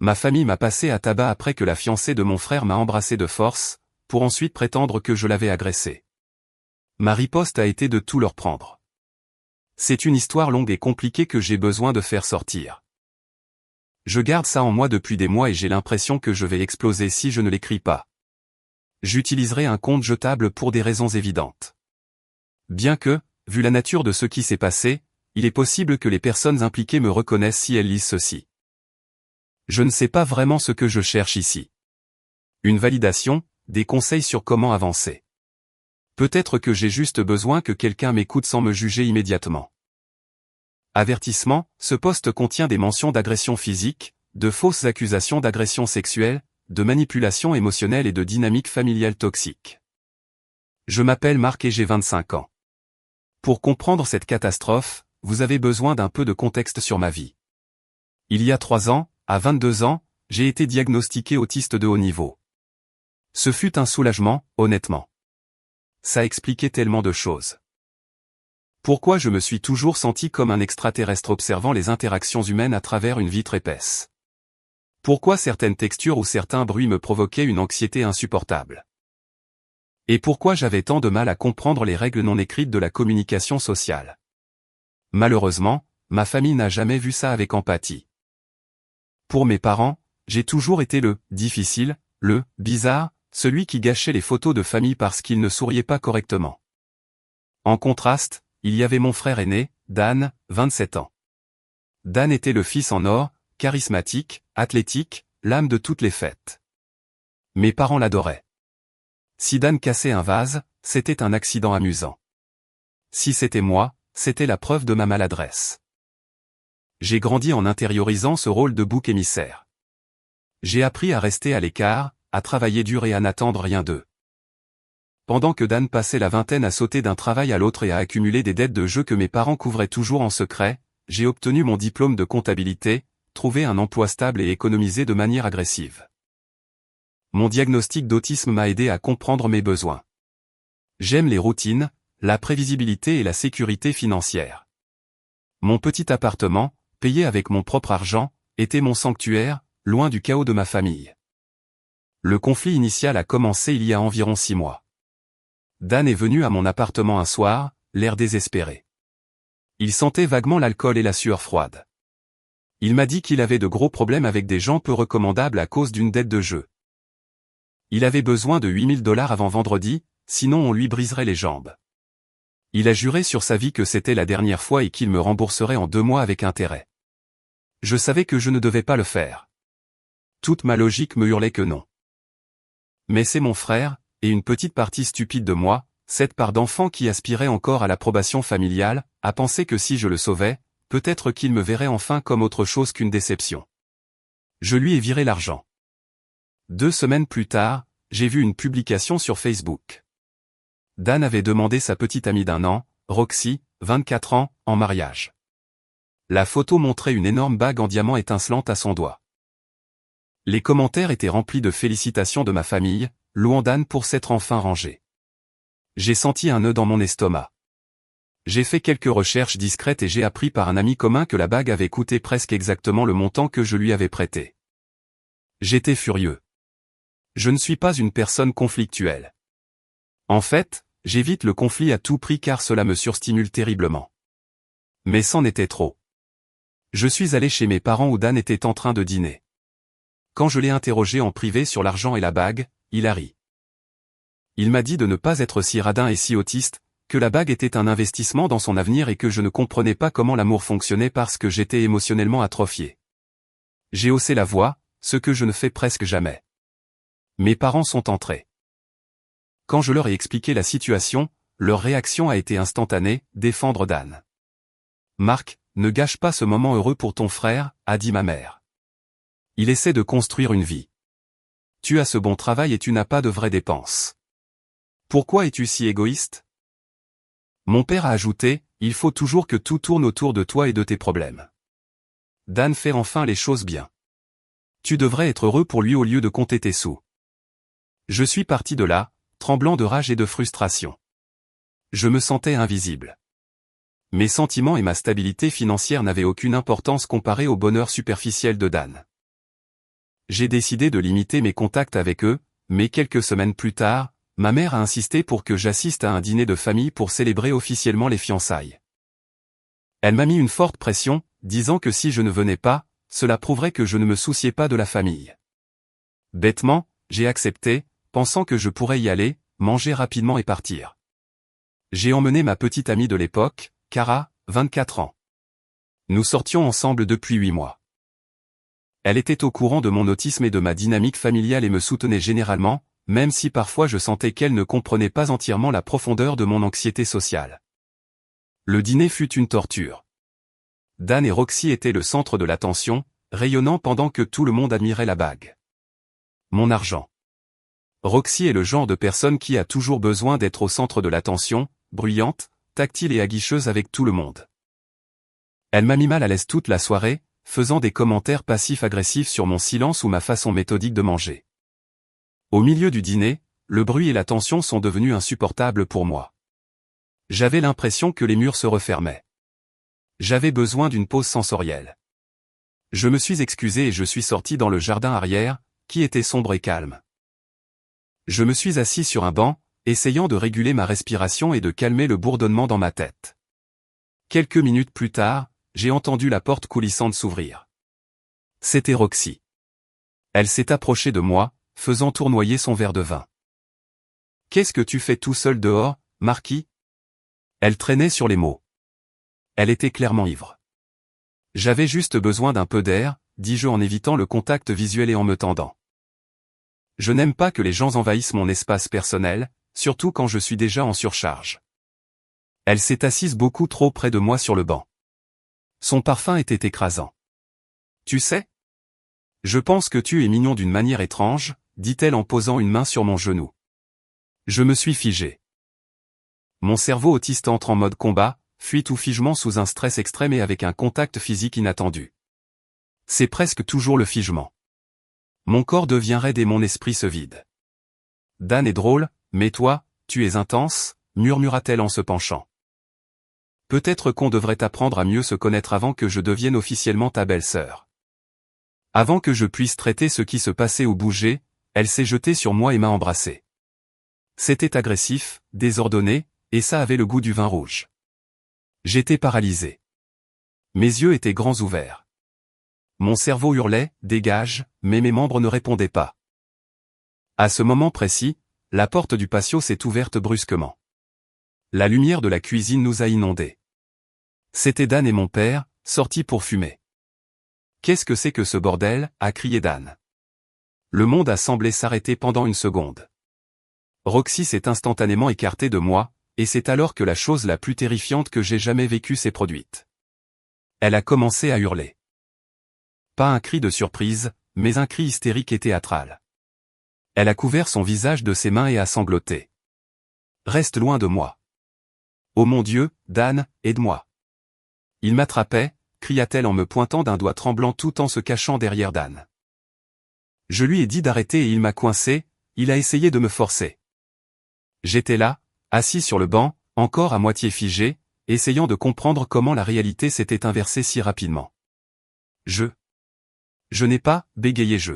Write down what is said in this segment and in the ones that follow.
Ma famille m'a passé à tabac après que la fiancée de mon frère m'a embrassé de force, pour ensuite prétendre que je l'avais agressé. Ma riposte a été de tout leur prendre. C'est une histoire longue et compliquée que j'ai besoin de faire sortir. Je garde ça en moi depuis des mois et j'ai l'impression que je vais exploser si je ne l'écris pas. J'utiliserai un compte jetable pour des raisons évidentes. Bien que, vu la nature de ce qui s'est passé, il est possible que les personnes impliquées me reconnaissent si elles lisent ceci. Je ne sais pas vraiment ce que je cherche ici. Une validation, des conseils sur comment avancer. Peut-être que j'ai juste besoin que quelqu'un m'écoute sans me juger immédiatement. Avertissement, ce post contient des mentions d'agression physique, de fausses accusations d'agression sexuelle, de manipulation émotionnelle et de dynamique familiale toxique. Je m'appelle Marc et j'ai 25 ans. Pour comprendre cette catastrophe, vous avez besoin d'un peu de contexte sur ma vie. Il y a 3 ans, à 22 ans, j'ai été diagnostiqué autiste de haut niveau. Ce fut un soulagement, honnêtement. Ça expliquait tellement de choses. Pourquoi je me suis toujours senti comme un extraterrestre observant les interactions humaines à travers une vitre épaisse. Pourquoi certaines textures ou certains bruits me provoquaient une anxiété insupportable. Et pourquoi j'avais tant de mal à comprendre les règles non écrites de la communication sociale. Malheureusement, ma famille n'a jamais vu ça avec empathie. Pour mes parents, j'ai toujours été le difficile, le bizarre, celui qui gâchait les photos de famille parce qu'il ne souriait pas correctement. En contraste, il y avait mon frère aîné, Dan, 27 ans. Dan était le fils en or, charismatique, athlétique, l'âme de toutes les fêtes. Mes parents l'adoraient. Si Dan cassait un vase, c'était un accident amusant. Si c'était moi, c'était la preuve de ma maladresse. J'ai grandi en intériorisant ce rôle de bouc émissaire. J'ai appris à rester à l'écart, à travailler dur et à n'attendre rien d'eux. Pendant que Dan passait la vingtaine à sauter d'un travail à l'autre et à accumuler des dettes de jeu que mes parents couvraient toujours en secret, j'ai obtenu mon diplôme de comptabilité, trouvé un emploi stable et économisé de manière agressive. Mon diagnostic d'autisme m'a aidé à comprendre mes besoins. J'aime les routines, la prévisibilité et la sécurité financière. Mon petit appartement, payé avec mon propre argent, était mon sanctuaire, loin du chaos de ma famille. Le conflit initial a commencé il y a environ 6 mois. Dan est venu à mon appartement un soir, l'air désespéré. Il sentait vaguement l'alcool et la sueur froide. Il m'a dit qu'il avait de gros problèmes avec des gens peu recommandables à cause d'une dette de jeu. Il avait besoin de $8000 avant vendredi, sinon on lui briserait les jambes. Il a juré sur sa vie que c'était la dernière fois et qu'il me rembourserait en 2 mois avec intérêt. Je savais que je ne devais pas le faire. Toute ma logique me hurlait que non. Mais c'est mon frère, et une petite partie stupide de moi, cette part d'enfant qui aspirait encore à l'approbation familiale, a pensé que si je le sauvais, peut-être qu'il me verrait enfin comme autre chose qu'une déception. Je lui ai viré l'argent. 2 semaines plus tard, j'ai vu une publication sur Facebook. Dan avait demandé sa petite amie d'1 an, Roxy, 24 ans, en mariage. La photo montrait une énorme bague en diamant étincelante à son doigt. Les commentaires étaient remplis de félicitations de ma famille, louant Dan pour s'être enfin rangé. J'ai senti un nœud dans mon estomac. J'ai fait quelques recherches discrètes et j'ai appris par un ami commun que la bague avait coûté presque exactement le montant que je lui avais prêté. J'étais furieux. Je ne suis pas une personne conflictuelle. En fait, j'évite le conflit à tout prix car cela me surstimule terriblement. Mais c'en était trop. Je suis allé chez mes parents où Dan était en train de dîner. Quand je l'ai interrogé en privé sur l'argent et la bague, il a ri. Il m'a dit de ne pas être si radin et si autiste, que la bague était un investissement dans son avenir et que je ne comprenais pas comment l'amour fonctionnait parce que j'étais émotionnellement atrophié. J'ai haussé la voix, ce que je ne fais presque jamais. Mes parents sont entrés. Quand je leur ai expliqué la situation, leur réaction a été instantanée, défendre Dan. Marc, ne gâche pas ce moment heureux pour ton frère, a dit ma mère. Il essaie de construire une vie. Tu as ce bon travail et tu n'as pas de vraies dépenses. Pourquoi es-tu si égoïste? Mon père a ajouté, il faut toujours que tout tourne autour de toi et de tes problèmes. Dan fait enfin les choses bien. Tu devrais être heureux pour lui au lieu de compter tes sous. Je suis parti de là, tremblant de rage et de frustration. Je me sentais invisible. Mes sentiments et ma stabilité financière n'avaient aucune importance comparée au bonheur superficiel de Dan. j'ai décidé de limiter mes contacts avec eux, mais quelques semaines plus tard, ma mère a insisté pour que j'assiste à un dîner de famille pour célébrer officiellement les fiançailles. Elle m'a mis une forte pression, disant que si je ne venais pas, cela prouverait que je ne me souciais pas de la famille. Bêtement, j'ai accepté, pensant que je pourrais y aller, manger rapidement et partir. J'ai emmené ma petite amie de l'époque, Cara, 24 ans. Nous sortions ensemble depuis 8 mois. Elle était au courant de mon autisme et de ma dynamique familiale et me soutenait généralement, même si parfois je sentais qu'elle ne comprenait pas entièrement la profondeur de mon anxiété sociale. Le dîner fut une torture. Dan et Roxy étaient le centre de l'attention, rayonnant pendant que tout le monde admirait la bague. Mon argent. Roxy est le genre de personne qui a toujours besoin d'être au centre de l'attention, bruyante, tactile et aguicheuse avec tout le monde. Elle m'a mis mal à l'aise toute la soirée, faisant des commentaires passifs-agressifs sur mon silence ou ma façon méthodique de manger. Au milieu du dîner, le bruit et la tension sont devenus insupportables pour moi. J'avais l'impression que les murs se refermaient. J'avais besoin d'une pause sensorielle. Je me suis excusé et je suis sorti dans le jardin arrière, qui était sombre et calme. Je me suis assis sur un banc, essayant de réguler ma respiration et de calmer le bourdonnement dans ma tête. Quelques minutes plus tard, j'ai entendu la porte coulissante s'ouvrir. C'était Roxy. Elle s'est approchée de moi, faisant tournoyer son verre de vin. « Qu'est-ce que tu fais tout seul dehors, Marquis ?» Elle traînait sur les mots. Elle était clairement ivre. « J'avais juste besoin d'un peu d'air, » dis-je en évitant le contact visuel et en me tendant. Je n'aime pas que les gens envahissent mon espace personnel, surtout quand je suis déjà en surcharge. Elle s'est assise beaucoup trop près de moi sur le banc. Son parfum était écrasant. « Tu sais ? Je pense que tu es mignon d'une manière étrange, » dit-elle en posant une main sur mon genou. Je me suis figé. Mon cerveau autiste entre en mode combat, fuite ou figement sous un stress extrême et avec un contact physique inattendu. C'est presque toujours le figement. Mon corps devient raide et mon esprit se vide. Dan est drôle, mais toi, tu es intense, murmura-t-elle en se penchant. Peut-être qu'on devrait apprendre à mieux se connaître avant que je devienne officiellement ta belle-sœur. Avant que je puisse traiter ce qui se passait ou bouger, elle s'est jetée sur moi et m'a embrassé. C'était agressif, désordonné, et ça avait le goût du vin rouge. J'étais paralysé. Mes yeux étaient grands ouverts. Mon cerveau hurlait, « Dégage », mais mes membres ne répondaient pas. À ce moment précis, la porte du patio s'est ouverte brusquement. La lumière de la cuisine nous a inondés. C'était Dan et mon père, sortis pour fumer. « Qu'est-ce que c'est que ce bordel ?» a crié Dan. Le monde a semblé s'arrêter pendant une seconde. Roxy s'est instantanément écartée de moi, et c'est alors que la chose la plus terrifiante que j'ai jamais vécue s'est produite. Elle a commencé à hurler. Pas un cri de surprise, mais un cri hystérique et théâtral. Elle a couvert son visage de ses mains et a sangloté. « Reste loin de moi. Oh mon Dieu, Dan, aide-moi. » Il m'attrapait, cria-t-elle en me pointant d'un doigt tremblant tout en se cachant derrière Dan. Je lui ai dit d'arrêter et il m'a coincé, il a essayé de me forcer. J'étais là, assis sur le banc, encore à moitié figé, essayant de comprendre comment la réalité s'était inversée si rapidement. Je n'ai pas, bégayai-je.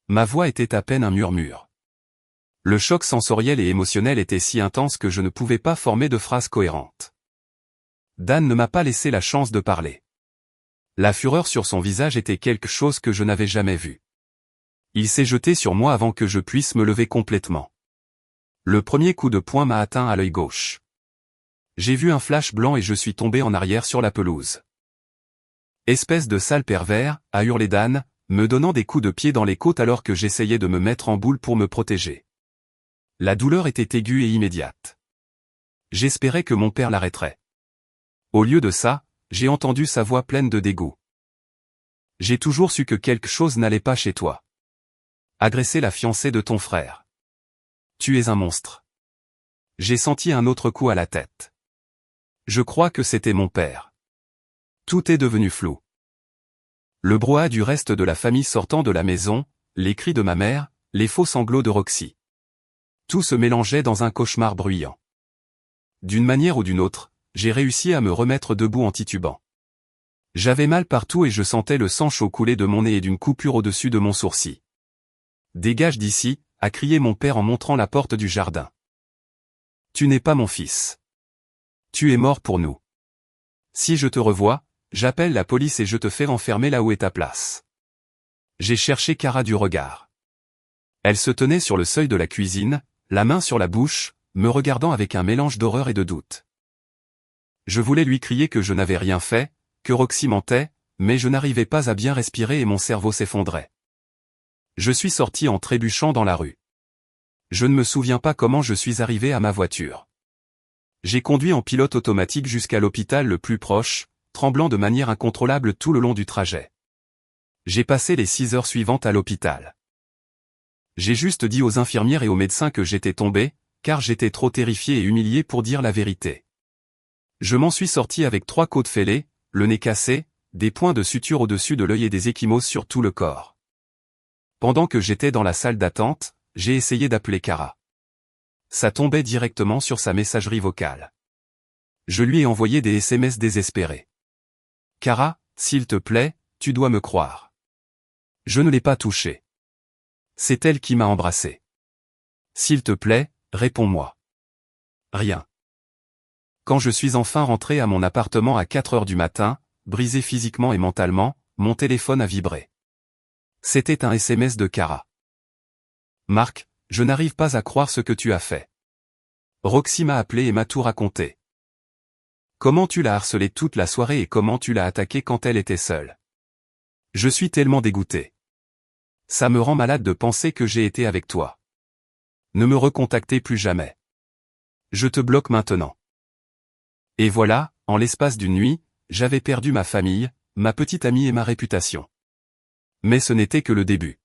Ma voix était à peine un murmure. Le choc sensoriel et émotionnel était si intense que je ne pouvais pas former de phrases cohérentes. Dan ne m'a pas laissé la chance de parler. La fureur sur son visage était quelque chose que je n'avais jamais vu. Il s'est jeté sur moi avant que je puisse me lever complètement. Le premier coup de poing m'a atteint à l'œil gauche. J'ai vu un flash blanc et je suis tombé en arrière sur la pelouse. « Espèce de sale pervers », a hurlé Dan, me donnant des coups de pied dans les côtes alors que j'essayais de me mettre en boule pour me protéger. La douleur était aiguë et immédiate. J'espérais que mon père l'arrêterait. Au lieu de ça, j'ai entendu sa voix pleine de dégoût. « J'ai toujours su que quelque chose n'allait pas chez toi. Agresser la fiancée de ton frère. Tu es un monstre. » J'ai senti un autre coup à la tête. Je crois que c'était mon père. Tout est devenu flou. Le brouhaha du reste de la famille sortant de la maison, les cris de ma mère, les faux sanglots de Roxy. Tout se mélangeait dans un cauchemar bruyant. D'une manière ou d'une autre, j'ai réussi à me remettre debout en titubant. J'avais mal partout et je sentais le sang chaud couler de mon nez et d'une coupure au-dessus de mon sourcil. « Dégage d'ici » a crié mon père en montrant la porte du jardin. « Tu n'es pas mon fils. Tu es mort pour nous. Si je te revois, j'appelle la police et je te fais enfermer là où est ta place. » J'ai cherché Cara du regard. Elle se tenait sur le seuil de la cuisine, la main sur la bouche, me regardant avec un mélange d'horreur et de doute. Je voulais lui crier que je n'avais rien fait, que Roxy mentait, mais je n'arrivais pas à bien respirer et mon cerveau s'effondrait. Je suis sorti en trébuchant dans la rue. Je ne me souviens pas comment je suis arrivé à ma voiture. J'ai conduit en pilote automatique jusqu'à l'hôpital le plus proche, tremblant de manière incontrôlable tout le long du trajet. J'ai passé les 6 heures suivantes à l'hôpital. J'ai juste dit aux infirmières et aux médecins que j'étais tombé, car j'étais trop terrifié et humilié pour dire la vérité. Je m'en suis sorti avec 3 côtes fêlées, le nez cassé, des points de suture au-dessus de l'œil et des ecchymoses sur tout le corps. Pendant que j'étais dans la salle d'attente, j'ai essayé d'appeler Cara. Ça tombait directement sur sa messagerie vocale. Je lui ai envoyé des SMS désespérés. « Cara, s'il te plaît, tu dois me croire. Je ne l'ai pas touchée. C'est elle qui m'a embrassé. S'il te plaît, réponds-moi. » Rien. Quand je suis enfin rentré à mon appartement à 4 heures du matin, brisé physiquement et mentalement, mon téléphone a vibré. C'était un SMS de Cara. « Marc, je n'arrive pas à croire ce que tu as fait. Roxy m'a appelé et m'a tout raconté. Comment tu l'as harcelée toute la soirée et comment tu l'as attaquée quand elle était seule. Je suis tellement dégoûté. Ça me rend malade de penser que j'ai été avec toi. Ne me recontactez plus jamais. Je te bloque maintenant. » Et voilà, en l'espace d'une nuit, j'avais perdu ma famille, ma petite amie et ma réputation. Mais ce n'était que le début.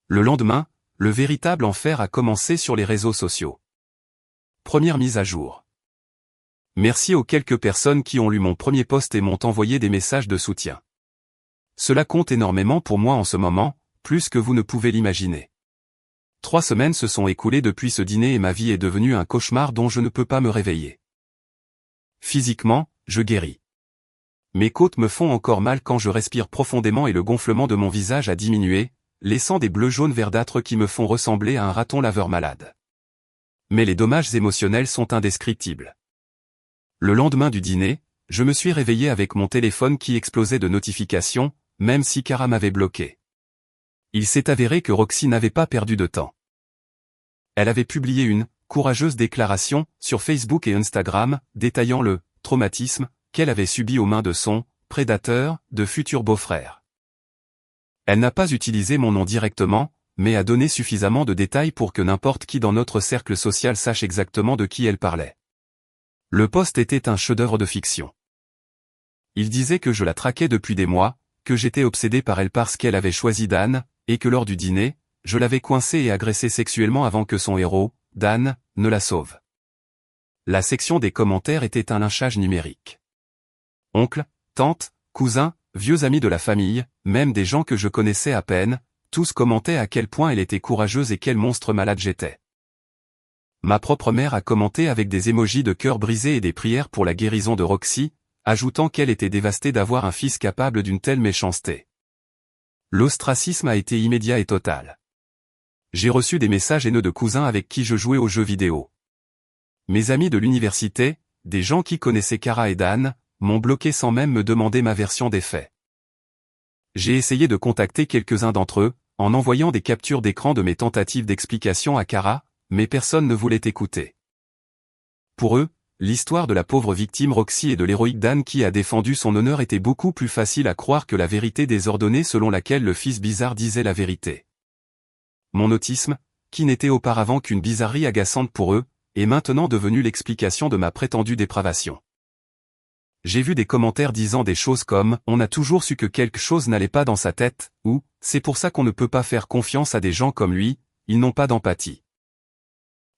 Le lendemain, le véritable enfer a commencé sur les réseaux sociaux. Première mise à jour. Merci aux quelques personnes qui ont lu mon premier post et m'ont envoyé des messages de soutien. Cela compte énormément pour moi en ce moment, plus que vous ne pouvez l'imaginer. 3 semaines se sont écoulées depuis ce dîner et ma vie est devenue un cauchemar dont je ne peux pas me réveiller. Physiquement, je guéris. Mes côtes me font encore mal quand je respire profondément et le gonflement de mon visage a diminué, laissant des bleus jaunes verdâtres qui me font ressembler à un raton laveur malade. Mais les dommages émotionnels sont indescriptibles. Le lendemain du dîner, je me suis réveillé avec mon téléphone qui explosait de notifications, même si Cara m'avait bloqué. Il s'est avéré que Roxy n'avait pas perdu de temps. Elle avait publié une courageuse déclaration sur Facebook et Instagram, détaillant le traumatisme qu'elle avait subi aux mains de son prédateur, de futur beau-frère. Elle n'a pas utilisé mon nom directement, mais a donné suffisamment de détails pour que n'importe qui dans notre cercle social sache exactement de qui elle parlait. Le post était un chef-d'œuvre de fiction. Il disait que je la traquais depuis des mois, que j'étais obsédé par elle parce qu'elle avait choisi Dan, et que lors du dîner, je l'avais coincée et agressée sexuellement avant que son héros, Dan, ne la sauve. La section des commentaires était un lynchage numérique. Oncles, tantes, cousins, vieux amis de la famille, même des gens que je connaissais à peine, tous commentaient à quel point elle était courageuse et quel monstre malade j'étais. Ma propre mère a commenté avec des émojis de cœur brisé et des prières pour la guérison de Roxy, ajoutant qu'elle était dévastée d'avoir un fils capable d'une telle méchanceté. L'ostracisme a été immédiat et total. J'ai reçu des messages haineux de cousins avec qui je jouais aux jeux vidéo. Mes amis de l'université, des gens qui connaissaient Cara et Dan, m'ont bloqué sans même me demander ma version des faits. J'ai essayé de contacter quelques-uns d'entre eux, en envoyant des captures d'écran de mes tentatives d'explication à Cara, mais personne ne voulait écouter. Pour eux, l'histoire de la pauvre victime Roxy et de l'héroïque Dan qui a défendu son honneur était beaucoup plus facile à croire que la vérité désordonnée selon laquelle le fils bizarre disait la vérité. Mon autisme, qui n'était auparavant qu'une bizarrerie agaçante pour eux, est maintenant devenu l'explication de ma prétendue dépravation. J'ai vu des commentaires disant des choses comme « On a toujours su que quelque chose n'allait pas dans sa tête » ou « C'est pour ça qu'on ne peut pas faire confiance à des gens comme lui, ils n'ont pas d'empathie ».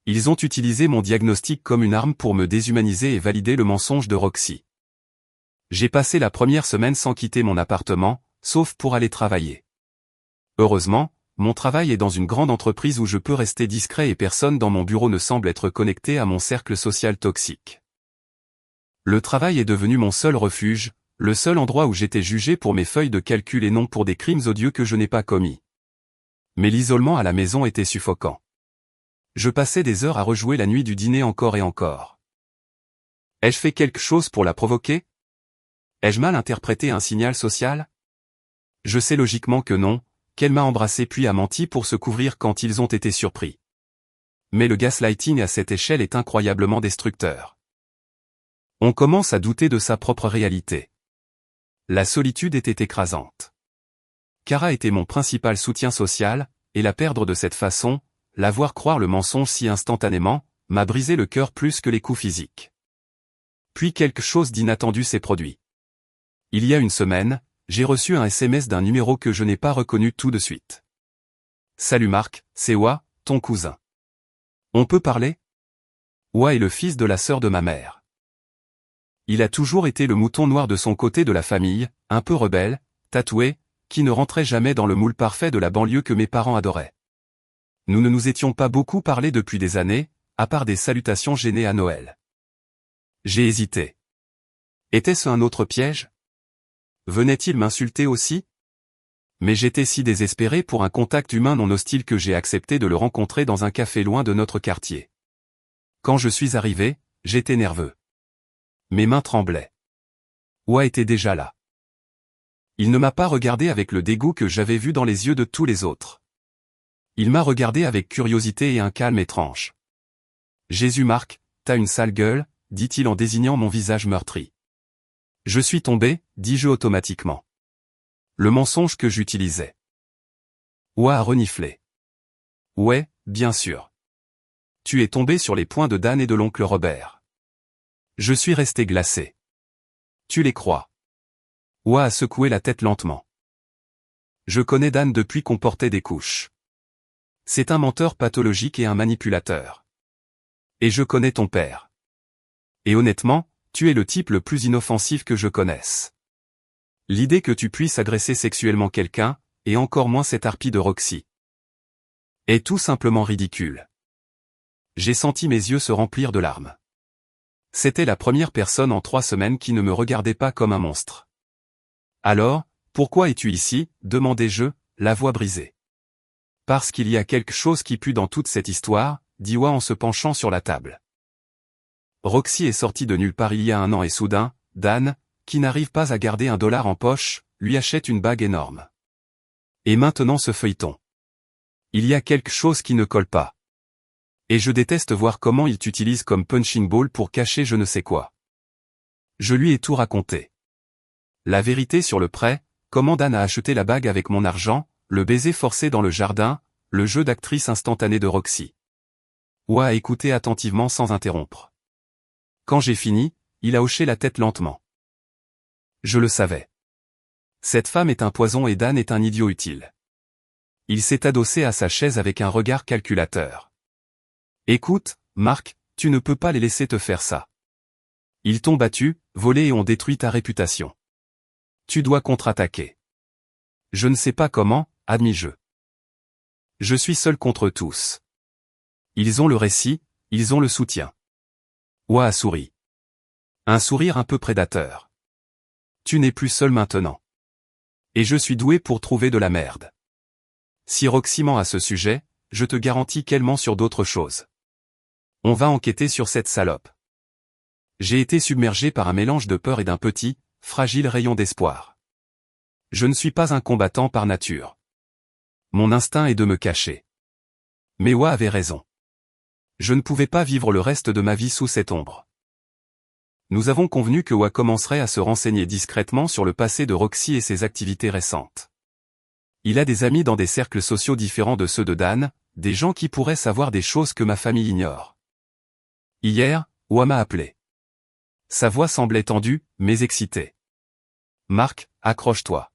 Ils ont utilisé mon diagnostic comme une arme pour me déshumaniser et valider le mensonge de Roxy. J'ai passé la première semaine sans quitter mon appartement, sauf pour aller travailler. Heureusement, mon travail est dans une grande entreprise où je peux rester discret et personne dans mon bureau ne semble être connecté à mon cercle social toxique. Le travail est devenu mon seul refuge, Le seul endroit où j'étais jugé pour mes feuilles de calcul et non pour des crimes odieux que je n'ai pas commis. Mais l'isolement à la maison était suffocant. Je passais des heures à rejouer la nuit du dîner encore et encore. Ai-je fait quelque chose pour la provoquer? Ai-je mal interprété un signal social? Je sais logiquement que non, qu'elle m'a embrassé puis a menti pour se couvrir quand ils ont été surpris. Mais le gaslighting à cette échelle est incroyablement destructeur. On commence à douter de sa propre réalité. La solitude était écrasante. Kara était mon principal soutien social, et la perdre de cette façon, la voir croire le mensonge si instantanément, m'a brisé le cœur plus que les coups physiques. Puis quelque chose d'inattendu s'est produit. Il y a une semaine, j'ai reçu un SMS d'un numéro que je n'ai pas reconnu tout de suite. « Salut Marc, c'est Wa, ton cousin. On peut parler ?» Wa est le fils de la sœur de ma mère. Il a toujours été le mouton noir de son côté de la famille, un peu rebelle, tatoué, qui ne rentrait jamais dans le moule parfait de la banlieue que mes parents adoraient. Nous ne nous étions pas beaucoup parlé depuis des années, à part des salutations gênées à Noël. J'ai hésité. Était-ce un autre piège? Venait-il m'insulter aussi? Mais j'étais si désespéré pour un contact humain non hostile que j'ai accepté de le rencontrer dans un café loin de notre quartier. Quand je suis arrivé, j'étais nerveux. Mes mains tremblaient. Wa était déjà là. Il ne m'a pas regardé avec le dégoût que j'avais vu dans les yeux de tous les autres. Il m'a regardé avec curiosité et un calme étrange. « Jésus Marc, t'as une sale gueule », dit-il en désignant mon visage meurtri. Je suis tombé, dis-je automatiquement. Le mensonge que j'utilisais. Wa a reniflé. Ouais, bien sûr. Tu es tombé sur les poings de Dan et de l'oncle Robert. Je suis resté glacé. Tu les crois? Wa a secoué la tête lentement. Je connais Dan depuis qu'on portait des couches. C'est un menteur pathologique et un manipulateur. Et je connais ton père. Et honnêtement, tu es le type le plus inoffensif que je connaisse. L'idée que tu puisses agresser sexuellement quelqu'un, et encore moins cette harpie de Roxy, est tout simplement ridicule. J'ai senti mes yeux se remplir de larmes. C'était la première personne en 3 semaines qui ne me regardait pas comme un monstre. Alors, pourquoi es-tu ici, demandai-je, la voix brisée. Parce qu'il y a quelque chose qui pue dans toute cette histoire, dit Wa en se penchant sur la table. Roxy est sortie de nulle part il y a 1 an et soudain, Dan, qui n'arrive pas à garder $1 en poche, lui achète une bague énorme. Et maintenant ce feuilleton. Il y a quelque chose qui ne colle pas. Et je déteste voir comment il t'utilise comme punching ball pour cacher je ne sais quoi. Je lui ai tout raconté. La vérité sur le prêt, comment Dan a acheté la bague avec mon argent, le baiser forcé dans le jardin, le jeu d'actrice instantané de Roxy. Wa a écouté attentivement sans interrompre. Quand j'ai fini, il a hoché la tête lentement. Je le savais. Cette femme est un poison et Dan est un idiot utile. Il s'est adossé à sa chaise avec un regard calculateur. Écoute, Marc, tu ne peux pas les laisser te faire ça. Ils t'ont battu, volé et ont détruit ta réputation. Tu dois contre-attaquer. Je ne sais pas comment, admis-je. Je suis seul contre tous. Ils ont le récit, ils ont le soutien. Wa a souri. Un sourire un peu prédateur. Tu n'es plus seul maintenant. Et je suis doué pour trouver de la merde. Si Roxy ment à ce sujet, je te garantis qu'elle ment sur d'autres choses. On va enquêter sur cette salope. J'ai été submergé par un mélange de peur et d'un petit, fragile rayon d'espoir. Je ne suis pas un combattant par nature. Mon instinct est de me cacher. Mais Wa avait raison. Je ne pouvais pas vivre le reste de ma vie sous cette ombre. Nous avons convenu que Wa commencerait à se renseigner discrètement sur le passé de Roxy et ses activités récentes. Il a des amis dans des cercles sociaux différents de ceux de Dan, des gens qui pourraient savoir des choses que ma famille ignore. Hier, Wa m'a appelé. Sa voix semblait tendue, mais excitée. Marc, accroche-toi.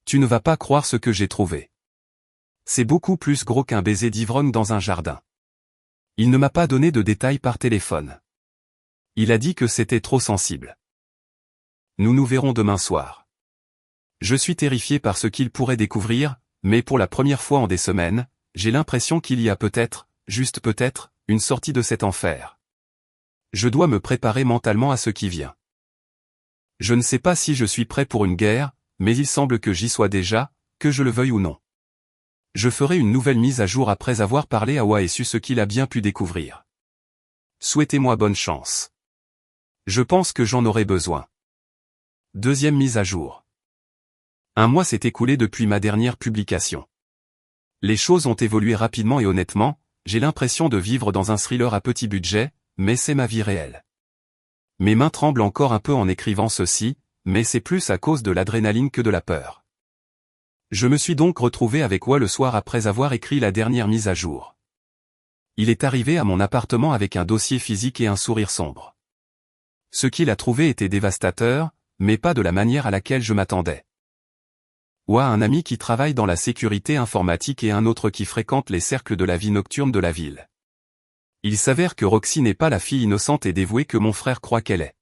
Tu ne vas pas croire ce que j'ai trouvé. C'est beaucoup plus gros qu'un baiser d'ivrogne dans un jardin. Il ne m'a pas donné de détails par téléphone. Il a dit que c'était trop sensible. Nous nous verrons demain soir. Je suis terrifié par ce qu'il pourrait découvrir, mais pour la première fois en des semaines, j'ai l'impression qu'il y a peut-être, juste peut-être, une sortie de cet enfer. Je dois me préparer mentalement à ce qui vient. Je ne sais pas si je suis prêt pour une guerre, mais il semble que j'y sois déjà, que je le veuille ou non. Je ferai une nouvelle mise à jour après avoir parlé à Wa et su ce qu'il a bien pu découvrir. Souhaitez-moi bonne chance. Je pense que j'en aurai besoin. Deuxième mise à jour. Un mois s'est écoulé depuis ma dernière publication. Les choses ont évolué rapidement et honnêtement, j'ai l'impression de vivre dans un thriller à petit budget, mais c'est ma vie réelle. Mes mains tremblent encore un peu en écrivant ceci, mais c'est plus à cause de l'adrénaline que de la peur. Je me suis donc retrouvé avec Wa le soir après avoir écrit la dernière mise à jour. Il est arrivé à mon appartement avec un dossier physique et un sourire sombre. Ce qu'il a trouvé était dévastateur, mais pas de la manière à laquelle je m'attendais. Wa a un ami qui travaille dans la sécurité informatique et un autre qui fréquente les cercles de la vie nocturne de la ville. Il s'avère que Roxy n'est pas la fille innocente et dévouée que mon frère croit qu'elle est.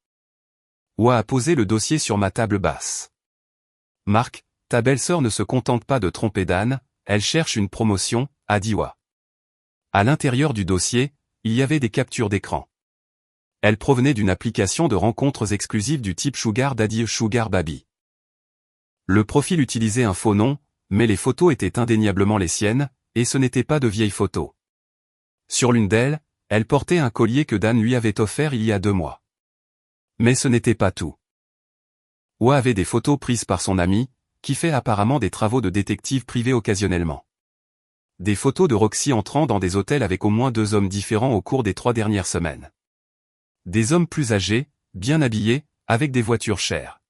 Wa a posé le dossier sur ma table basse. Marc, ta belle-sœur ne se contente pas de tromper Dan, elle cherche une promotion, a dit Wa. À l'intérieur du dossier, il y avait des captures d'écran. Elles provenaient d'une application de rencontres exclusives du type Sugar Daddy ou Sugar Baby. Le profil utilisait un faux nom, mais les photos étaient indéniablement les siennes, et ce n'étaient pas de vieilles photos. Sur l'une d'elles, elle portait un collier que Dan lui avait offert il y a 2 mois. Mais ce n'était pas tout. Wa avait des photos prises par son ami, qui fait apparemment des travaux de détective privé occasionnellement. Des photos de Roxy entrant dans des hôtels avec au moins 2 hommes différents au cours des 3 dernières semaines. Des hommes plus âgés, bien habillés, avec des voitures chères.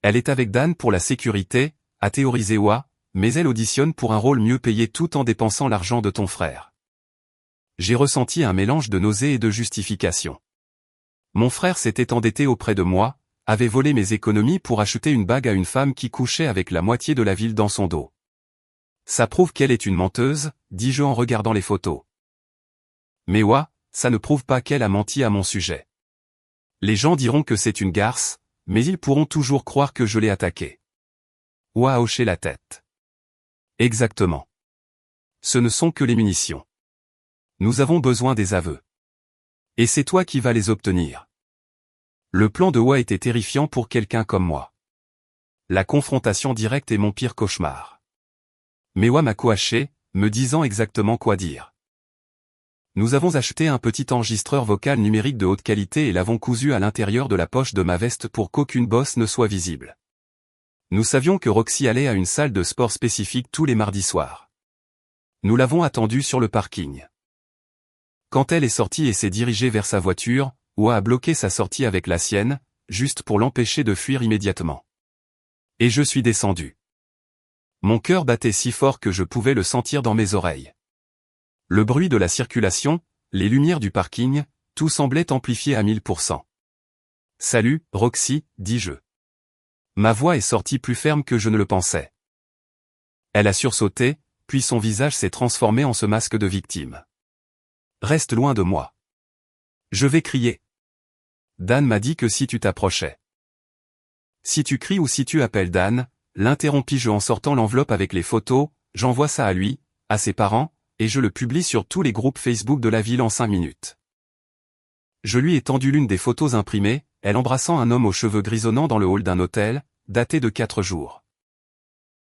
Elle est avec Dan pour la sécurité, a théorisé Wa, mais elle auditionne pour un rôle mieux payé tout en dépensant l'argent de ton frère. J'ai ressenti un mélange de nausée et de justification. Mon frère s'était endetté auprès de moi, avait volé mes économies pour acheter une bague à une femme qui couchait avec la moitié de la ville dans son dos. Ça prouve qu'elle est une menteuse, dis-je en regardant les photos. Mais Wa, ça ne prouve pas qu'elle a menti à mon sujet. Les gens diront que c'est une garce, mais ils pourront toujours croire que je l'ai attaquée. Wa a hoché la tête. Exactement. Ce ne sont que les munitions. Nous avons besoin des aveux. Et c'est toi qui vas les obtenir. Le plan de Wa était terrifiant pour quelqu'un comme moi. La confrontation directe est mon pire cauchemar. Mais Wa m'a coaché, me disant exactement quoi dire. Nous avons acheté un petit enregistreur vocal numérique de haute qualité et l'avons cousu à l'intérieur de la poche de ma veste pour qu'aucune bosse ne soit visible. Nous savions que Roxy allait à une salle de sport spécifique tous les mardis soirs. Nous l'avons attendue sur le parking. Quand elle est sortie et s'est dirigée vers sa voiture, Wa a bloqué sa sortie avec la sienne, juste pour l'empêcher de fuir immédiatement. Et je suis descendu. Mon cœur battait si fort que je pouvais le sentir dans mes oreilles. Le bruit de la circulation, les lumières du parking, tout semblait amplifié à 1000%. « Salut, Roxy », dis-je. Ma voix est sortie plus ferme que je ne le pensais. Elle a sursauté, puis son visage s'est transformé en ce masque de victime. Reste loin de moi. Je vais crier. Dan m'a dit que si tu t'approchais. Si tu cries ou si tu appelles Dan, l'interrompis-je en sortant l'enveloppe avec les photos, j'envoie ça à lui, à ses parents, et je le publie sur tous les groupes Facebook de la ville en 5 minutes. Je lui ai tendu l'une des photos imprimées, elle embrassant un homme aux cheveux grisonnants dans le hall d'un hôtel, daté de 4 jours.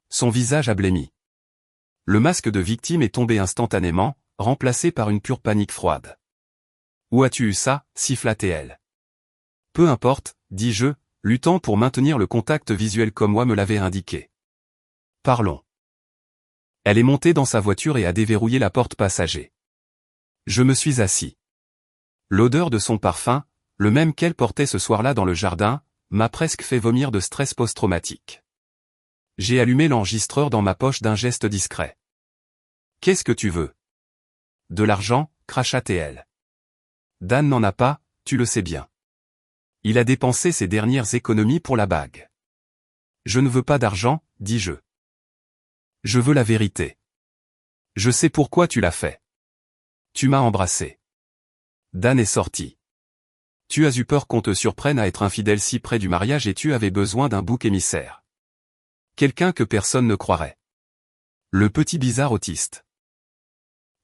Son visage a blêmi. Le masque de victime est tombé instantanément, remplacé par une pure panique froide. « Où as-tu eu ça » siffla-t-elle. « Peu importe, dis-je, luttant pour maintenir le contact visuel comme moi me l'avait indiqué. Parlons. Elle est montée dans sa voiture et a déverrouillé la porte passager. Je me suis assis. L'odeur de son parfum, le même qu'elle portait ce soir-là dans le jardin, m'a presque fait vomir de stress post-traumatique. J'ai allumé l'enregistreur dans ma poche d'un geste discret. « Qu'est-ce que tu veux ?»« De l'argent » cracha-t-elle. Dan n'en a pas, tu le sais bien. Il a dépensé ses dernières économies pour la bague. Je ne veux pas d'argent, dis-je. Je veux la vérité. Je sais pourquoi tu l'as fait. Tu m'as embrassé. Dan est sorti. Tu as eu peur qu'on te surprenne à être infidèle si près du mariage et tu avais besoin d'un bouc émissaire. Quelqu'un que personne ne croirait. Le petit bizarre autiste.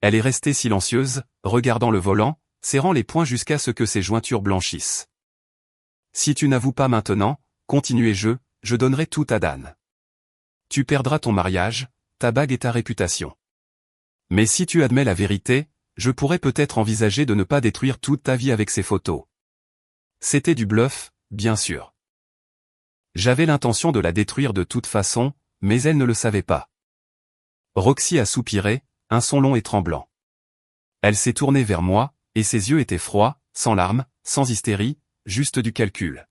Elle est restée silencieuse, regardant le volant, serrant les poings jusqu'à ce que ses jointures blanchissent. Si tu n'avoues pas maintenant, continuai-je, je donnerai tout à Dan. Tu perdras ton mariage, ta bague et ta réputation. Mais si tu admets la vérité, je pourrais peut-être envisager de ne pas détruire toute ta vie avec ces photos. C'était du bluff, bien sûr. J'avais l'intention de la détruire de toute façon, mais elle ne le savait pas. Roxy a soupiré, un son long et tremblant. Elle s'est tournée vers moi, et ses yeux étaient froids, sans larmes, sans hystérie, juste du calcul.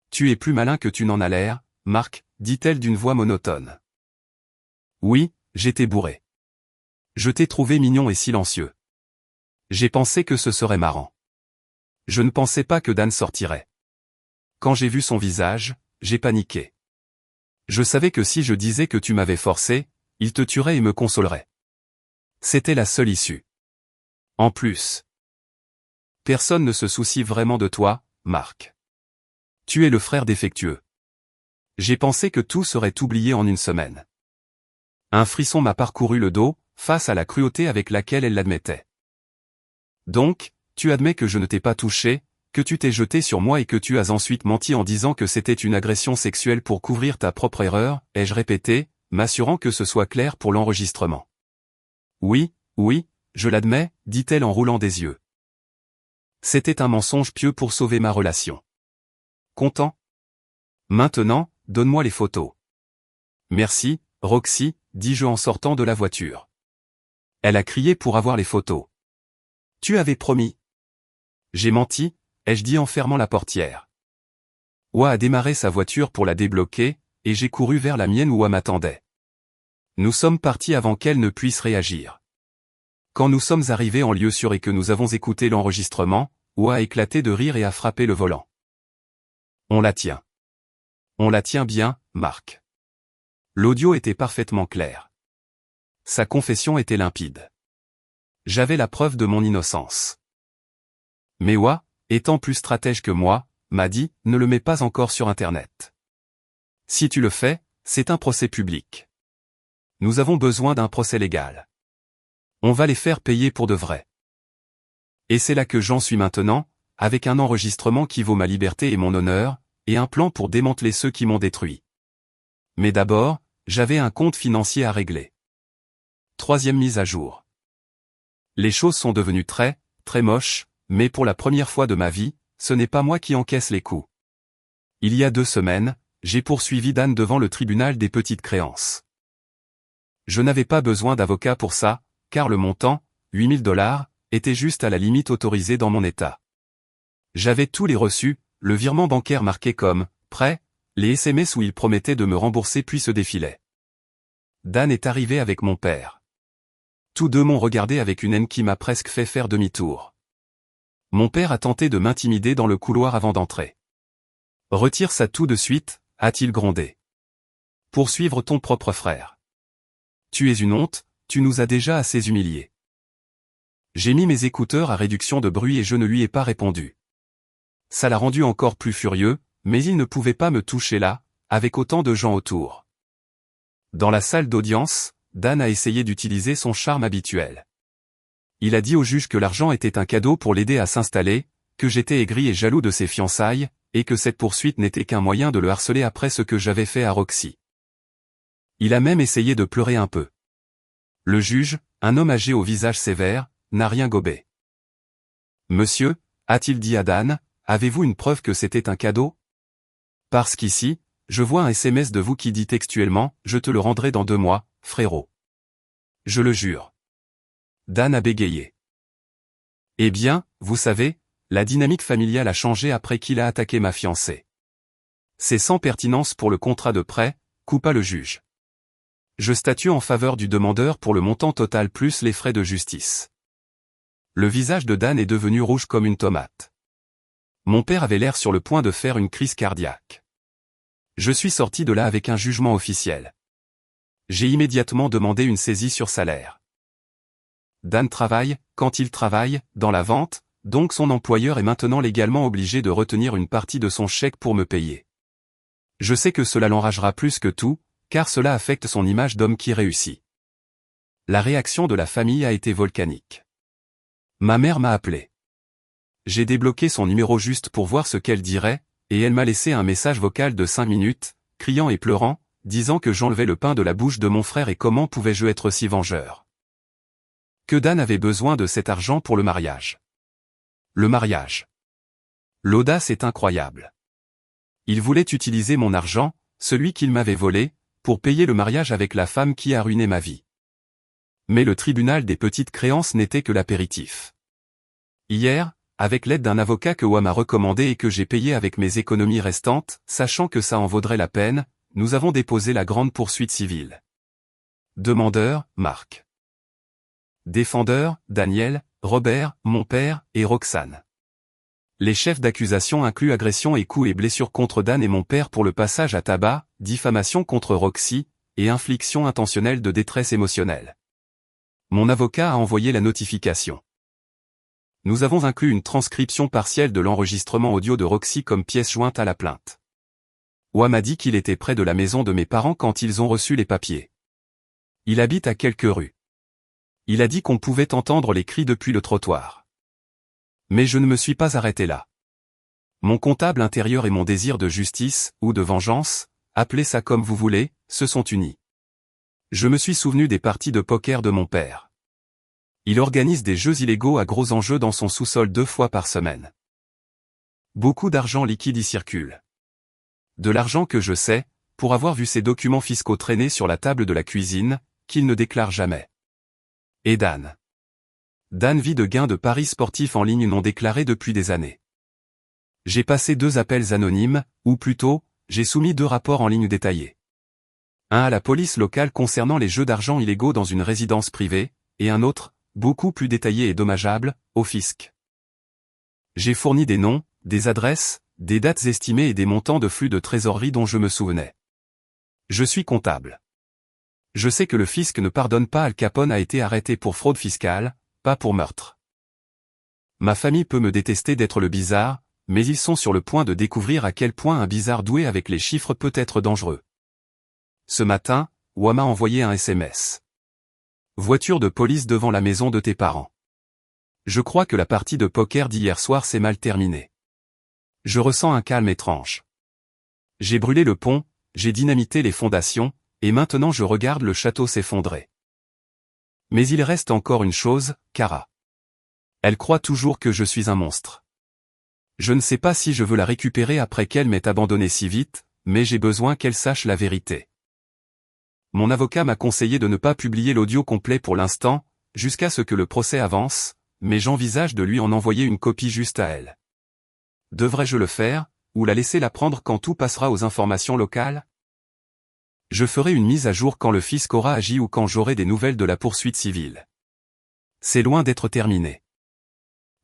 Tu es plus malin que tu n'en as l'air, Marc, dit-elle d'une voix monotone. Oui, j'étais bourré. Je t'ai trouvé mignon et silencieux. J'ai pensé que ce serait marrant. Je ne pensais pas que Dan sortirait. Quand j'ai vu son visage, j'ai paniqué. Je savais que si je disais que tu m'avais forcé, il te tuerait et me consolerait. C'était la seule issue. En plus, personne ne se soucie vraiment de toi, Marc. Tu es le frère défectueux. J'ai pensé que tout serait oublié en une semaine. Un frisson m'a parcouru le dos, face à la cruauté avec laquelle elle l'admettait. Donc, tu admets que je ne t'ai pas touché, que tu t'es jeté sur moi et que tu as ensuite menti en disant que c'était une agression sexuelle pour couvrir ta propre erreur, ai-je répété, m'assurant que ce soit clair pour l'enregistrement. Oui, je l'admets, dit-elle en roulant des yeux. C'était un mensonge pieux pour sauver ma relation. Content? Maintenant, donne-moi les photos. Merci, Roxy, dis-je en sortant de la voiture. Elle a crié pour avoir les photos. Tu avais promis. J'ai menti, ai-je dit en fermant la portière. Wa a démarré sa voiture pour la débloquer, et j'ai couru vers la mienne où Wa m'attendait. Nous sommes partis avant qu'elle ne puisse réagir. Quand nous sommes arrivés en lieu sûr et que nous avons écouté l'enregistrement, Wa a éclaté de rire et a frappé le volant. On la tient. On la tient bien, Marc. L'audio était parfaitement clair. Sa confession était limpide. J'avais la preuve de mon innocence. Mais Wa, étant plus stratège que moi, m'a dit, ne le mets pas encore sur Internet. Si tu le fais, c'est un procès public. Nous avons besoin d'un procès légal. On va les faire payer pour de vrai. Et c'est là que j'en suis maintenant, avec un enregistrement qui vaut ma liberté et mon honneur, et un plan pour démanteler ceux qui m'ont détruit. Mais d'abord, j'avais un compte financier à régler. 3e mise à jour. Les choses sont devenues très moches, mais pour la première fois de ma vie, ce n'est pas moi qui encaisse les coups. Il y a 2 semaines, j'ai poursuivi Dan devant le tribunal des petites créances. Je n'avais pas besoin d'avocat pour ça, car le montant, $8 000, était juste à la limite autorisée dans mon état. J'avais tous les reçus, le virement bancaire marqué comme « prêt », les SMS où il promettait de me rembourser puis se défilaient. Dan est arrivé avec mon père. Tous deux m'ont regardé avec une haine qui m'a presque fait faire demi-tour. Mon père a tenté de m'intimider dans le couloir avant d'entrer. « Retire ça tout de suite », a-t-il grondé. « Poursuivre ton propre frère. Tu es une honte, tu nous as déjà assez humiliés. » J'ai mis mes écouteurs à réduction de bruit et je ne lui ai pas répondu. Ça l'a rendu encore plus furieux, mais il ne pouvait pas me toucher là, avec autant de gens autour. Dans la salle d'audience, Dan a essayé d'utiliser son charme habituel. Il a dit au juge que l'argent était un cadeau pour l'aider à s'installer, que j'étais aigri et jaloux de ses fiançailles, et que cette poursuite n'était qu'un moyen de le harceler après ce que j'avais fait à Roxy. Il a même essayé de pleurer un peu. Le juge, un homme âgé au visage sévère, n'a rien gobé. « Monsieur, a-t-il dit à Dan, avez-vous une preuve que c'était un cadeau ? Parce qu'ici, je vois un SMS de vous qui dit textuellement, je te le rendrai dans 2 mois, frérot. Je le jure. » Dan a bégayé. Eh bien, vous savez, la dynamique familiale a changé après qu'il a attaqué ma fiancée. C'est sans pertinence pour le contrat de prêt, coupa le juge. Je statue en faveur du demandeur pour le montant total plus les frais de justice. Le visage de Dan est devenu rouge comme une tomate. Mon père avait l'air sur le point de faire une crise cardiaque. Je suis sorti de là avec un jugement officiel. J'ai immédiatement demandé une saisie sur salaire. Dan travaille, quand il travaille, dans la vente, donc son employeur est maintenant légalement obligé de retenir une partie de son chèque pour me payer. Je sais que cela l'enragera plus que tout, car cela affecte son image d'homme qui réussit. La réaction de la famille a été volcanique. Ma mère m'a appelé. J'ai débloqué son numéro juste pour voir ce qu'elle dirait, et elle m'a laissé un message vocal de 5 minutes, criant et pleurant, disant que j'enlevais le pain de la bouche de mon frère et comment pouvais-je être si vengeur. Que Dan avait besoin de cet argent pour le mariage. Le mariage. L'audace est incroyable. Il voulait utiliser mon argent, celui qu'il m'avait volé, pour payer le mariage avec la femme qui a ruiné ma vie. Mais le tribunal des petites créances n'était que l'apéritif. Hier, avec l'aide d'un avocat que Wa m'a recommandé et que j'ai payé avec mes économies restantes, sachant que ça en vaudrait la peine, nous avons déposé la grande poursuite civile. Demandeur, Marc. Défendeur, Daniel, Robert, mon père, et Roxane. Les chefs d'accusation incluent agression et coups et blessures contre Dan et mon père pour le passage à tabac, diffamation contre Roxy, et infliction intentionnelle de détresse émotionnelle. Mon avocat a envoyé la notification. Nous avons inclus une transcription partielle de l'enregistrement audio de Roxy comme pièce jointe à la plainte. Wa m'a dit qu'il était près de la maison de mes parents quand ils ont reçu les papiers. Il habite à quelques rues. Il a dit qu'on pouvait entendre les cris depuis le trottoir. Mais je ne me suis pas arrêté là. Mon comptable intérieur et mon désir de justice, ou de vengeance, appelez ça comme vous voulez, se sont unis. Je me suis souvenu des parties de poker de mon père. Il organise des jeux illégaux à gros enjeux dans son sous-sol 2 fois par semaine. Beaucoup d'argent liquide y circule. De l'argent que je sais, pour avoir vu ses documents fiscaux traîner sur la table de la cuisine, qu'il ne déclare jamais. Et Dan. Dan vit de gains de paris sportifs en ligne non déclarés depuis des années. J'ai passé 2 appels anonymes, ou plutôt, j'ai soumis 2 rapports en ligne détaillés. Un à la police locale concernant les jeux d'argent illégaux dans une résidence privée, et un autre, beaucoup plus détaillé et dommageable, au fisc. J'ai fourni des noms, des adresses, des dates estimées et des montants de flux de trésorerie dont je me souvenais. Je suis comptable. Je sais que le fisc ne pardonne pas. Al Capone a été arrêté pour fraude fiscale, pas pour meurtre. Ma famille peut me détester d'être le bizarre, mais ils sont sur le point de découvrir à quel point un bizarre doué avec les chiffres peut être dangereux. Ce matin, Wa m'a envoyé un SMS. Voiture de police devant la maison de tes parents. Je crois que la partie de poker d'hier soir s'est mal terminée. Je ressens un calme étrange. J'ai brûlé le pont, j'ai dynamité les fondations, et maintenant je regarde le château s'effondrer. Mais il reste encore une chose, Kara. Elle croit toujours que je suis un monstre. Je ne sais pas si je veux la récupérer après qu'elle m'ait abandonné si vite, mais j'ai besoin qu'elle sache la vérité. Mon avocat m'a conseillé de ne pas publier l'audio complet pour l'instant, jusqu'à ce que le procès avance, mais j'envisage de lui en envoyer une copie juste à elle. Devrais-je le faire, ou la laisser la prendre quand tout passera aux informations locales ? Je ferai une mise à jour quand le fisc aura agi ou quand j'aurai des nouvelles de la poursuite civile. C'est loin d'être terminé.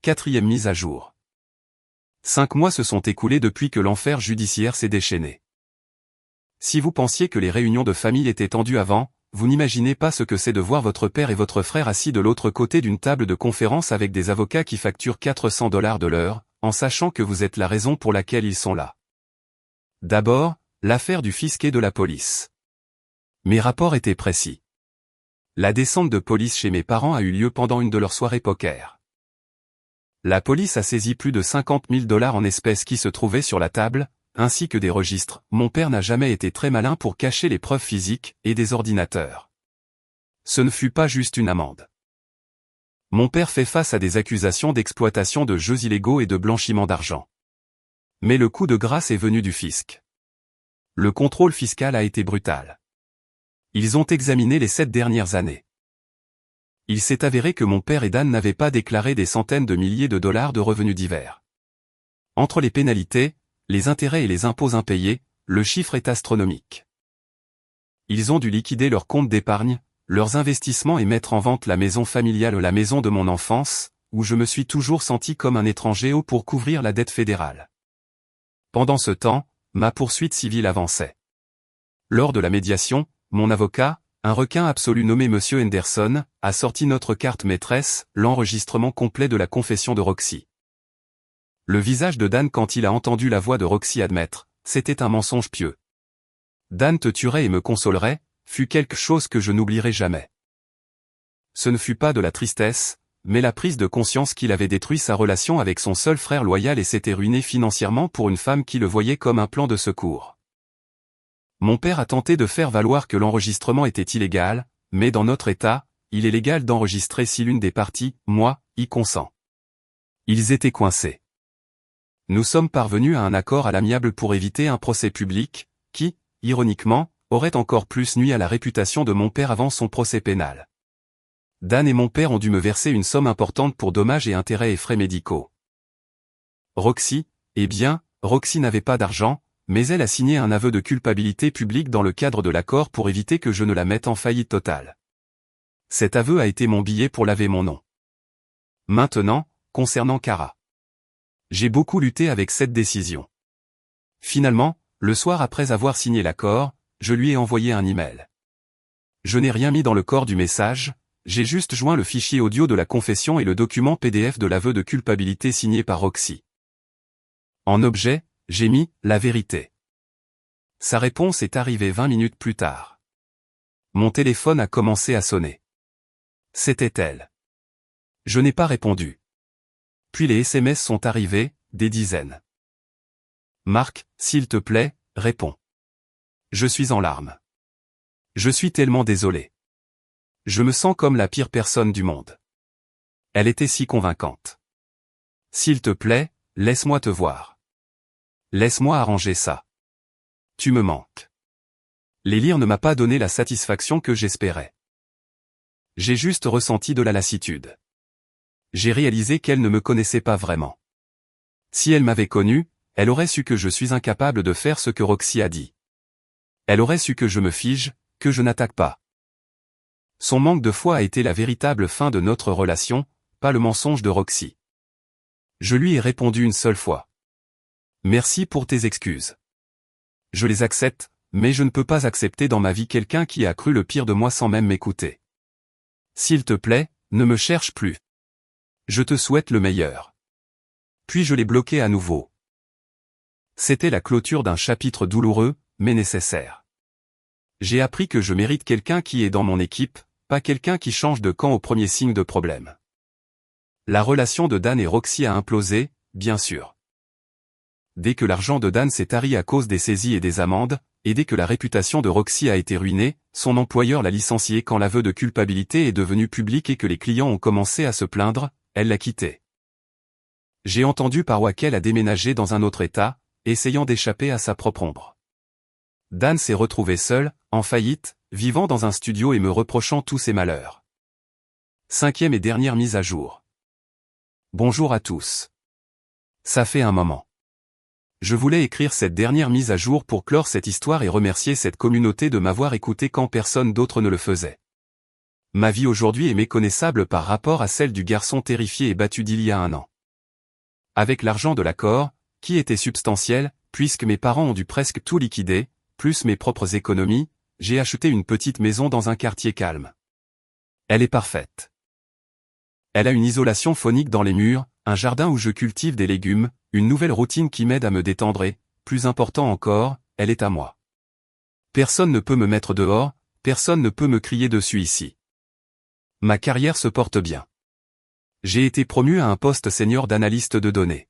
4e mise à jour. 5 mois se sont écoulés depuis que l'enfer judiciaire s'est déchaîné. Si vous pensiez que les réunions de famille étaient tendues avant, vous n'imaginez pas ce que c'est de voir votre père et votre frère assis de l'autre côté d'une table de conférence avec des avocats qui facturent $400 de l'heure, en sachant que vous êtes la raison pour laquelle ils sont là. D'abord, l'affaire du fisc et de la police. Mes rapports étaient précis. La descente de police chez mes parents a eu lieu pendant une de leurs soirées poker. La police a saisi plus de $50 000 en espèces qui se trouvaient sur la table, ainsi que des registres. Mon père n'a jamais été très malin pour cacher les preuves physiques et des ordinateurs. Ce ne fut pas juste une amende. Mon père fait face à des accusations d'exploitation de jeux illégaux et de blanchiment d'argent. Mais le coup de grâce est venu du fisc. Le contrôle fiscal a été brutal. Ils ont examiné les 7 dernières années. Il s'est avéré que mon père et Dan n'avaient pas déclaré des centaines de milliers de dollars de revenus divers. Entre les pénalités, les intérêts et les impôts impayés, le chiffre est astronomique. Ils ont dû liquider leurs comptes d'épargne, leurs investissements et mettre en vente la maison familiale, la maison de mon enfance, où je me suis toujours senti comme un étranger pour couvrir la dette fédérale. Pendant ce temps, ma poursuite civile avançait. Lors de la médiation, mon avocat, un requin absolu nommé Monsieur Henderson, a sorti notre carte maîtresse, l'enregistrement complet de la confession de Roxy. Le visage de Dan quand il a entendu la voix de Roxy admettre, c'était un mensonge pieux. Dan te tuerait et me consolerait, fut quelque chose que je n'oublierai jamais. Ce ne fut pas de la tristesse, mais la prise de conscience qu'il avait détruit sa relation avec son seul frère loyal et s'était ruiné financièrement pour une femme qui le voyait comme un plan de secours. Mon père a tenté de faire valoir que l'enregistrement était illégal, mais dans notre État, il est légal d'enregistrer si l'une des parties, moi, y consent. Ils étaient coincés. Nous sommes parvenus à un accord à l'amiable pour éviter un procès public, qui, ironiquement, aurait encore plus nui à la réputation de mon père avant son procès pénal. Dan et mon père ont dû me verser une somme importante pour dommages et intérêts et frais médicaux. Roxy, eh bien, Roxy n'avait pas d'argent, mais elle a signé un aveu de culpabilité publique dans le cadre de l'accord pour éviter que je ne la mette en faillite totale. Cet aveu a été mon billet pour laver mon nom. Maintenant, concernant Cara. J'ai beaucoup lutté avec cette décision. Finalement, le soir après avoir signé l'accord, je lui ai envoyé un email. Je n'ai rien mis dans le corps du message, j'ai juste joint le fichier audio de la confession et le document PDF de l'aveu de culpabilité signé par Roxy. En objet, j'ai mis « la vérité ». Sa réponse est arrivée 20 minutes plus tard. Mon téléphone a commencé à sonner. C'était elle. Je n'ai pas répondu. Puis les SMS sont arrivés, des dizaines. Marc, s'il te plaît, réponds. Je suis en larmes. Je suis tellement désolé. Je me sens comme la pire personne du monde. Elle était si convaincante. S'il te plaît, laisse-moi te voir. Laisse-moi arranger ça. Tu me manques. Les lire ne m'a pas donné la satisfaction que j'espérais. J'ai juste ressenti de la lassitude. J'ai réalisé qu'elle ne me connaissait pas vraiment. Si elle m'avait connu, elle aurait su que je suis incapable de faire ce que Roxy a dit. Elle aurait su que je me fige, que je n'attaque pas. Son manque de foi a été la véritable fin de notre relation, pas le mensonge de Roxy. Je lui ai répondu une seule fois. Merci pour tes excuses. Je les accepte, mais je ne peux pas accepter dans ma vie quelqu'un qui a cru le pire de moi sans même m'écouter. S'il te plaît, ne me cherche plus. Je te souhaite le meilleur. Puis je l'ai bloqué à nouveau. C'était la clôture d'un chapitre douloureux, mais nécessaire. J'ai appris que je mérite quelqu'un qui est dans mon équipe, pas quelqu'un qui change de camp au premier signe de problème. La relation de Dan et Roxy a implosé, bien sûr. Dès que l'argent de Dan s'est tari à cause des saisies et des amendes, et dès que la réputation de Roxy a été ruinée, son employeur l'a licencié quand l'aveu de culpabilité est devenu public et que les clients ont commencé à se plaindre, elle l'a quitté. J'ai entendu parfois qu'elle a déménagé dans un autre état, essayant d'échapper à sa propre ombre. Dan s'est retrouvé seul, en faillite, vivant dans un studio et me reprochant tous ses malheurs. 5e et dernière mise à jour. Bonjour à tous. Ça fait un moment. Je voulais écrire cette dernière mise à jour pour clore cette histoire et remercier cette communauté de m'avoir écouté quand personne d'autre ne le faisait. Ma vie aujourd'hui est méconnaissable par rapport à celle du garçon terrifié et battu d'il y a un an. Avec l'argent de l'accord, qui était substantiel, puisque mes parents ont dû presque tout liquider, plus mes propres économies, j'ai acheté une petite maison dans un quartier calme. Elle est parfaite. Elle a une isolation phonique dans les murs, un jardin où je cultive des légumes, une nouvelle routine qui m'aide à me détendre et, plus important encore, elle est à moi. Personne ne peut me mettre dehors, personne ne peut me crier dessus ici. Ma carrière se porte bien. J'ai été promu à un poste senior d'analyste de données.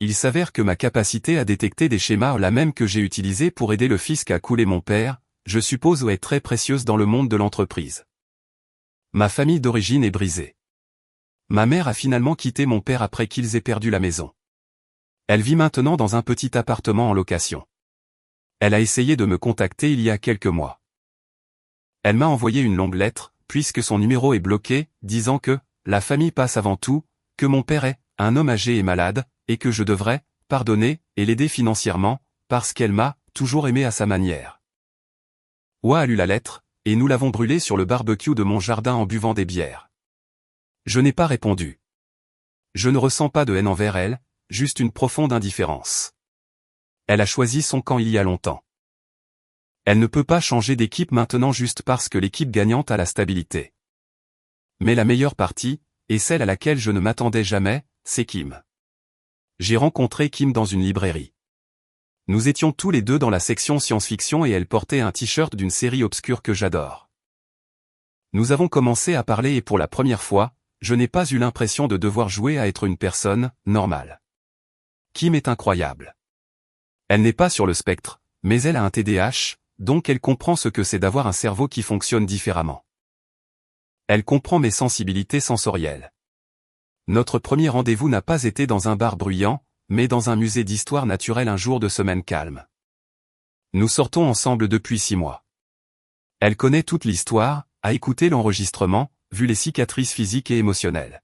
Il s'avère que ma capacité à détecter des schémas la même que j'ai utilisée pour aider le fisc à couler mon père, je suppose est très précieuse dans le monde de l'entreprise. Ma famille d'origine est brisée. Ma mère a finalement quitté mon père après qu'ils aient perdu la maison. Elle vit maintenant dans un petit appartement en location. Elle a essayé de me contacter il y a quelques mois. Elle m'a envoyé une longue lettre, puisque son numéro est bloqué, disant que la famille passe avant tout, que mon père est un homme âgé et malade, et que je devrais pardonner et l'aider financièrement, parce qu'elle m'a toujours aimé à sa manière. Wa a lu la lettre, et nous l'avons brûlée sur le barbecue de mon jardin en buvant des bières. Je n'ai pas répondu. Je ne ressens pas de haine envers elle, juste une profonde indifférence. Elle a choisi son camp il y a longtemps. Elle ne peut pas changer d'équipe maintenant juste parce que l'équipe gagnante a la stabilité. Mais la meilleure partie, et celle à laquelle je ne m'attendais jamais, c'est Kim. J'ai rencontré Kim dans une librairie. Nous étions tous les deux dans la section science-fiction et elle portait un t-shirt d'une série obscure que j'adore. Nous avons commencé à parler et pour la première fois, je n'ai pas eu l'impression de devoir jouer à être une personne normale. Kim est incroyable. Elle n'est pas sur le spectre, mais elle a un TDAH, donc elle comprend ce que c'est d'avoir un cerveau qui fonctionne différemment. Elle comprend mes sensibilités sensorielles. Notre premier rendez-vous n'a pas été dans un bar bruyant, mais dans un musée d'histoire naturelle un jour de semaine calme. Nous sortons ensemble depuis 6 mois. Elle connaît toute l'histoire, a écouté l'enregistrement, vu les cicatrices physiques et émotionnelles.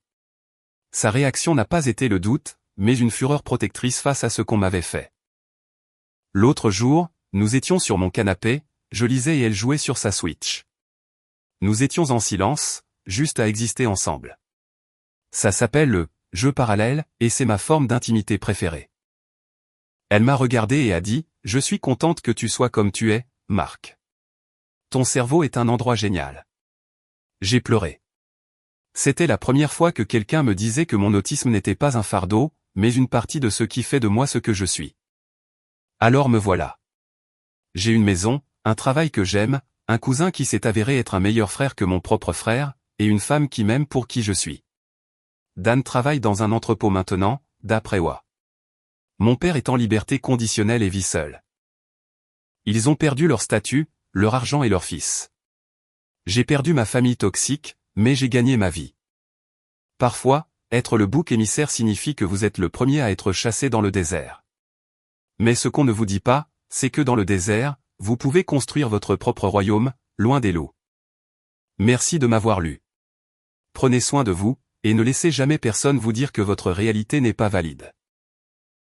Sa réaction n'a pas été le doute, mais une fureur protectrice face à ce qu'on m'avait fait. L'autre jour, nous étions sur mon canapé, je lisais et elle jouait sur sa Switch. Nous étions en silence, juste à exister ensemble. Ça s'appelle le jeu parallèle, et c'est ma forme d'intimité préférée. Elle m'a regardé et a dit, « Je suis contente que tu sois comme tu es, Marc. Ton cerveau est un endroit génial. » J'ai pleuré. C'était la première fois que quelqu'un me disait que mon autisme n'était pas un fardeau, mais une partie de ce qui fait de moi ce que je suis. Alors me voilà. J'ai une maison, un travail que j'aime, un cousin qui s'est avéré être un meilleur frère que mon propre frère, et une femme qui m'aime pour qui je suis. Dan travaille dans un entrepôt maintenant, d'après Wa. Mon père est en liberté conditionnelle et vit seul. Ils ont perdu leur statut, leur argent et leur fils. J'ai perdu ma famille toxique, mais j'ai gagné ma vie. Parfois, être le bouc émissaire signifie que vous êtes le premier à être chassé dans le désert. Mais ce qu'on ne vous dit pas, c'est que dans le désert, vous pouvez construire votre propre royaume, loin des loups. Merci de m'avoir lu. Prenez soin de vous, et ne laissez jamais personne vous dire que votre réalité n'est pas valide.